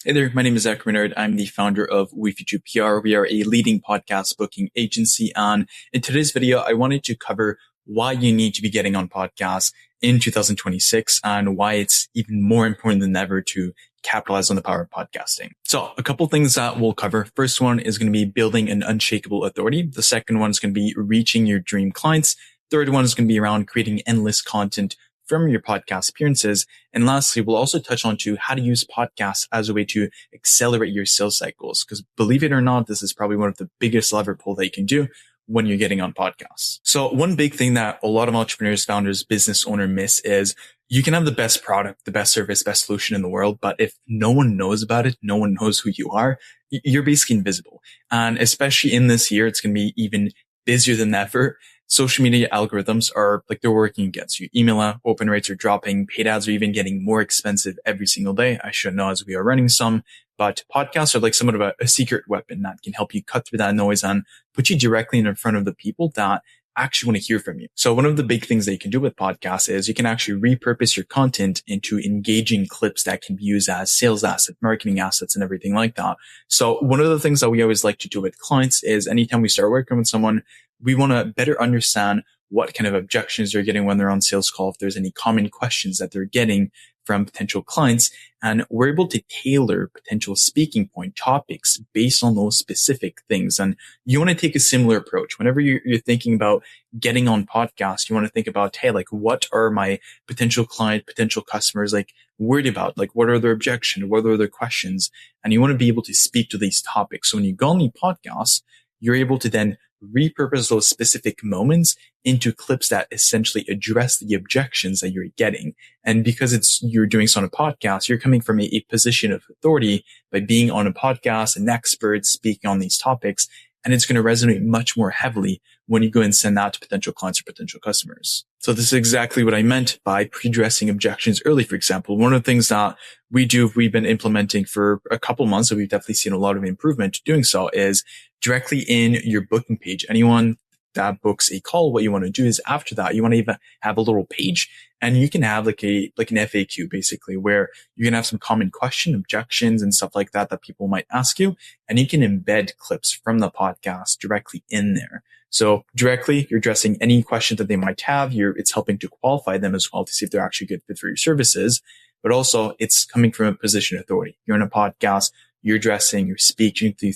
Hey there, my name is Zach Renard. I'm the founder of WeFuture PR. We are a leading podcast booking agency. And in today's video, I wanted to cover why you need to be getting on podcasts in 2026 and why it's even more important than ever to capitalize on the power of podcasting. So a couple things that we'll cover. First one is going to be building an unshakable authority. The second one is going to be reaching your dream clients. Third one is going to be around creating endless content from your podcast appearances. And lastly, we'll also touch on how to use podcasts as a way to accelerate your sales cycles. Because believe it or not, this is probably one of the biggest lever pull that you can do when you're getting on podcasts. So one big thing that a lot of entrepreneurs, founders, business owners miss is you can have the best product, the best service, best solution in the world. But if no one knows about it, no one knows who you are, you're basically invisible. And especially in this year, it's going to be even busier than ever. Social media algorithms are like they're working against you. Email open rates are dropping. Paid ads are even getting more expensive every single day. I should know as we are running some, but podcasts are like somewhat of a secret weapon that can help you cut through that noise and put you directly in front of the people that actually want to hear from you. So one of the big things that you can do with podcasts is you can actually repurpose your content into engaging clips that can be used as sales assets, marketing assets, and everything like that. So one of the things that we always like to do with clients is anytime we start working with someone, we want to better understand what kind of objections they're getting when they're on sales call, if there's any common questions that they're getting from potential clients. And we're able to tailor potential speaking point topics based on those specific things. And you want to take a similar approach. Whenever you're thinking about getting on podcasts, you want to think about, hey, like, what are my potential client, potential customers like worried about? Like, what are their objections? What are their questions? And you want to be able to speak to these topics. So when you go on the podcast, you're able to then repurpose those specific moments into clips that essentially address the objections that you're getting. And because you're doing so on a podcast, you're coming from a position of authority by being on a podcast, an expert speaking on these topics. And it's going to resonate much more heavily when you go and send that to potential clients or potential customers. So this is exactly what I meant by pre-addressing objections early. For example, one of the things that we've been implementing for a couple months, so we've definitely seen a lot of improvement doing so, is directly in your booking page. Anyone that books a call, what you want to do is after that, you want to even have a little page, and you can have like an FAQ basically, where you can have some common objections and stuff like that people might ask you, and you can embed clips from the podcast directly in there. So directly, you're addressing any question that they might have. It's helping to qualify them as well to see if they're actually good fit for your services. But also, it's coming from a position of authority. You're in a podcast. You're addressing, you're speaking to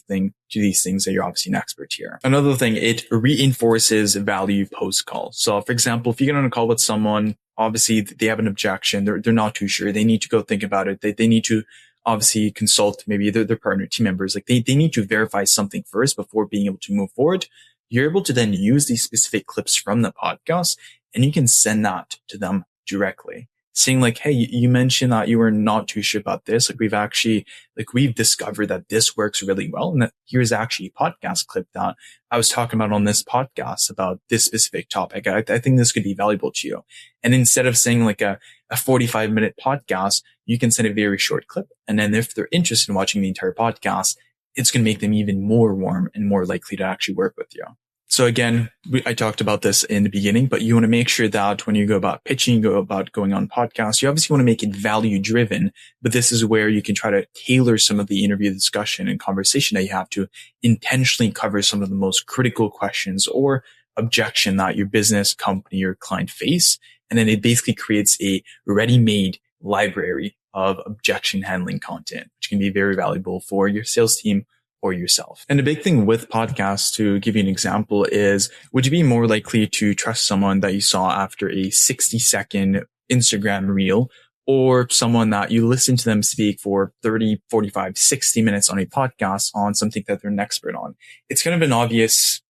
these things that you're obviously an expert here. Another thing, it reinforces value post-call. So for example, if you get on a call with someone, obviously they have an objection, they're not too sure, they need to go think about it, they need to obviously consult maybe their partner, team members, like they need to verify something first before being able to move forward. You're able to then use these specific clips from the podcast and you can send that to them directly. Saying like, hey, you mentioned that you were not too sure about this. We've discovered that this works really well. And that here's actually a podcast clip that I was talking about on this podcast about this specific topic. I think this could be valuable to you. And instead of saying like a 45-minute podcast, you can send a very short clip. And then if they're interested in watching the entire podcast, it's going to make them even more warm and more likely to actually work with you. So again, I talked about this in the beginning, but you want to make sure that when you go about pitching, you go about going on podcasts, you obviously want to make it value driven, but this is where you can try to tailor some of the interview discussion and conversation that you have to intentionally cover some of the most critical questions or objection that your business, company, or client face. And then it basically creates a ready-made library of objection handling content, which can be very valuable for your sales team or yourself. And the big thing with podcasts, to give you an example, is would you be more likely to trust someone that you saw after a 60-second Instagram reel or someone that you listen to them speak for 30, 45, 60 minutes on a podcast on something that they're an expert on? It's kind of an obvious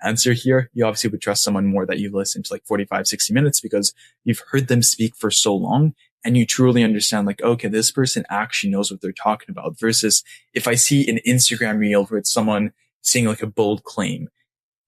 answer here. You obviously would trust someone more that you've listened to like 45, 60 minutes because you've heard them speak for so long. And you truly understand like, okay, this person actually knows what they're talking about, versus if I see an Instagram reel where it's someone saying like a bold claim,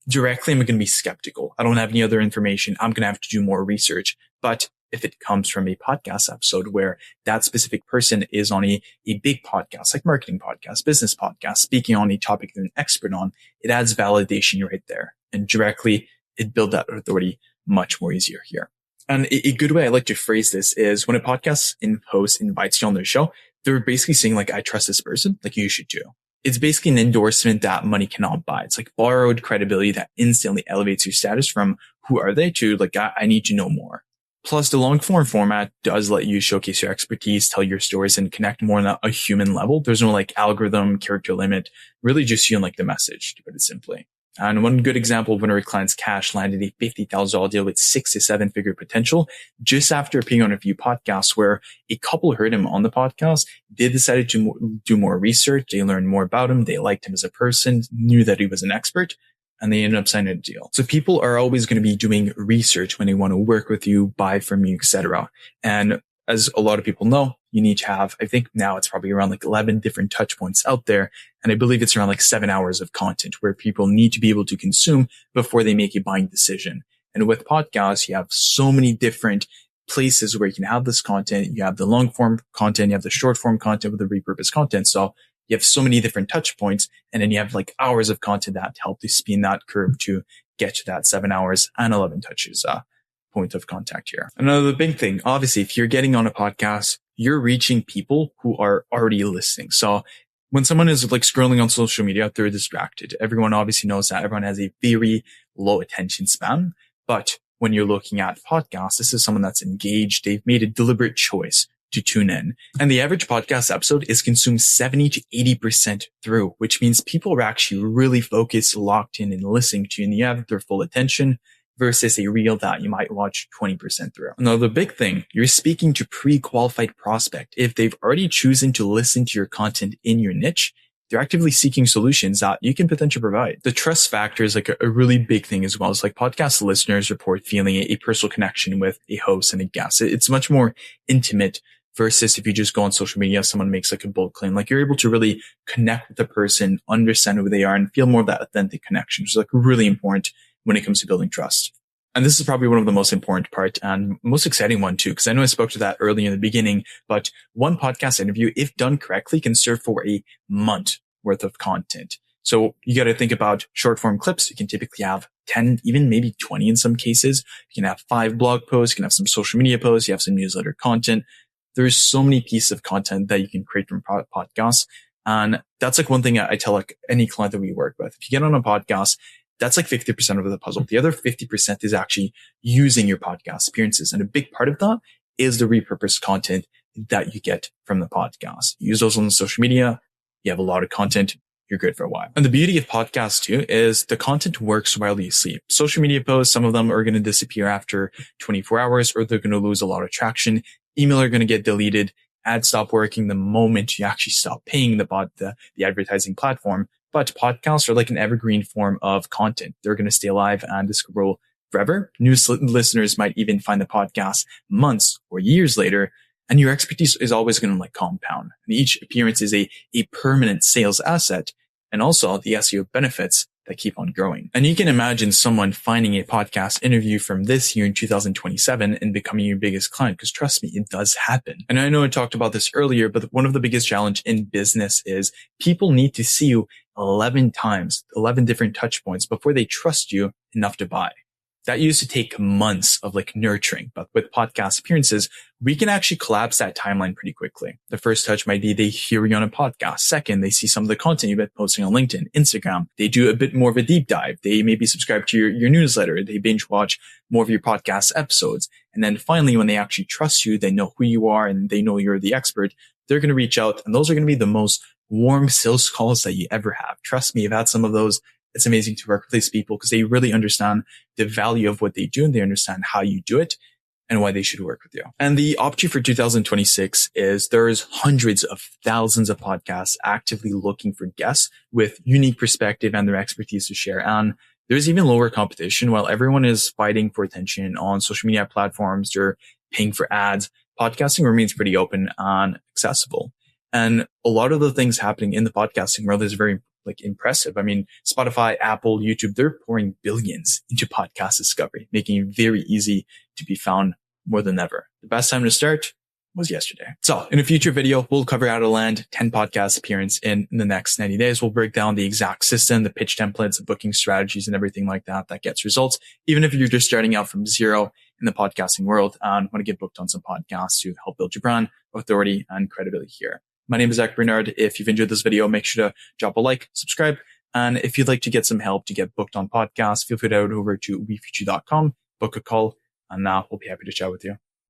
directly I'm going to be skeptical. I don't have any other information. I'm going to have to do more research. But if it comes from a podcast episode where that specific person is on a big podcast, like marketing podcast, business podcast, speaking on a topic they're an expert on, it adds validation right there. And directly it builds that authority much more easier here. And a good way I like to phrase this is when a podcast host invites you on their show, they're basically saying like, I trust this person, like you should too. It's basically an endorsement that money cannot buy. It's like borrowed credibility that instantly elevates your status from who are they to like, I need to know more. Plus, the long form format does let you showcase your expertise, tell your stories, and connect more on a human level. There's no like algorithm, character limit, really just you and like the message, to put it simply. And one good example of one of our clients, Cash, landed a $50,000 deal with 6 to 7 figure potential just after appearing on a few podcasts where a couple heard him on the podcast. They decided to do more research. They learned more about him. They liked him as a person, knew that he was an expert, and they ended up signing a deal. So people are always going to be doing research when they want to work with you, buy from you, etc. And as a lot of people know, you need to have, I think now it's probably around like 11 different touch points out there. And I believe it's around like 7 hours of content where people need to be able to consume before they make a buying decision. And with podcasts, you have so many different places where you can have this content. You have the long form content, you have the short form content with the repurposed content. So you have so many different touch points, and then you have like hours of content that help to spin that curve to get to that 7 hours and 11 touches point of contact here. Another big thing, obviously, if you're getting on a podcast, you're reaching people who are already listening. So when someone is like scrolling on social media, they're distracted. Everyone obviously knows that everyone has a very low attention span. But when you're looking at podcasts, this is someone that's engaged. They've made a deliberate choice to tune in. And the average podcast episode is consumed 70 to 80% through, which means people are actually really focused, locked in, and listening to you, and you have their full attention versus a reel that you might watch 20% through. Another big thing, you're speaking to pre-qualified prospect. If they've already chosen to listen to your content in your niche, they're actively seeking solutions that you can potentially provide. The trust factor is like a really big thing as well. It's like podcast listeners report feeling a personal connection with a host and a guest. It's much more intimate versus if you just go on social media, someone makes like a bold claim, like you're able to really connect with the person, understand who they are, and feel more of that authentic connection, which is like really important when it comes to building trust. And this is probably one of the most important part and most exciting one too, because I know I spoke to that early in the beginning, but one podcast interview, if done correctly, can serve for a month worth of content. So you got to think about short form clips. You can typically have 10, even maybe 20 in some cases. You can have 5 blog posts. You can have some social media posts. You have some newsletter content. There's so many pieces of content that you can create from podcasts. And that's like one thing I tell like any client that we work with. If you get on a podcast, that's like 50% of the puzzle. The other 50% is actually using your podcast appearances. And a big part of that is the repurposed content that you get from the podcast. Use those on social media. You have a lot of content. You're good for a while. And the beauty of podcasts too is the content works while you sleep. Social media posts, some of them are going to disappear after 24 hours or they're going to lose a lot of traction. Email are going to get deleted. Ads stop working the moment you actually stop paying the advertising platform. But podcasts are like an evergreen form of content. They're going to stay alive and this could grow forever. New listeners might even find the podcast months or years later. And your expertise is always going to like compound. And each appearance is a permanent sales asset. And also the SEO benefits that keep on growing. And you can imagine someone finding a podcast interview from this year in 2027 and becoming your biggest client. Because trust me, it does happen. And I know I talked about this earlier, but one of the biggest challenge in business is people need to see you 11 times, 11 different touch points before they trust you enough to buy. That used to take months of like nurturing, but with podcast appearances, we can actually collapse that timeline pretty quickly. The first touch might be they hear you on a podcast. Second, they see some of the content you've been posting on LinkedIn, Instagram. They do a bit more of a deep dive. They maybe subscribe to your newsletter. They binge watch more of your podcast episodes. And then finally, when they actually trust you, they know who you are and they know you're the expert. They're going to reach out and those are going to be the most warm sales calls that you ever have. Trust me, I've had some of those. It's amazing to work with these people because they really understand the value of what they do and they understand how you do it and why they should work with you. And the opportunity for 2026 is there's hundreds of thousands of podcasts actively looking for guests with unique perspective and their expertise to share. And there's even lower competition while everyone is fighting for attention on social media platforms. They're paying for ads. Podcasting remains pretty open and accessible. And a lot of the things happening in the podcasting world is very like impressive. I mean, Spotify, Apple, YouTube, they're pouring billions into podcast discovery, making it very easy to be found more than ever. The best time to start was yesterday. So in a future video, we'll cover how to land 10 podcast appearance in the next 90 days. We'll break down the exact system, the pitch templates, the booking strategies and everything like that gets results. Even if you're just starting out from zero in the podcasting world and want to get booked on some podcasts to help build your brand, authority and credibility here. My name is Zach Bernard. If you've enjoyed this video, make sure to drop a like, subscribe. And if you'd like to get some help to get booked on podcasts, feel free to head over to wefuture.com, book a call, and we'll be happy to chat with you.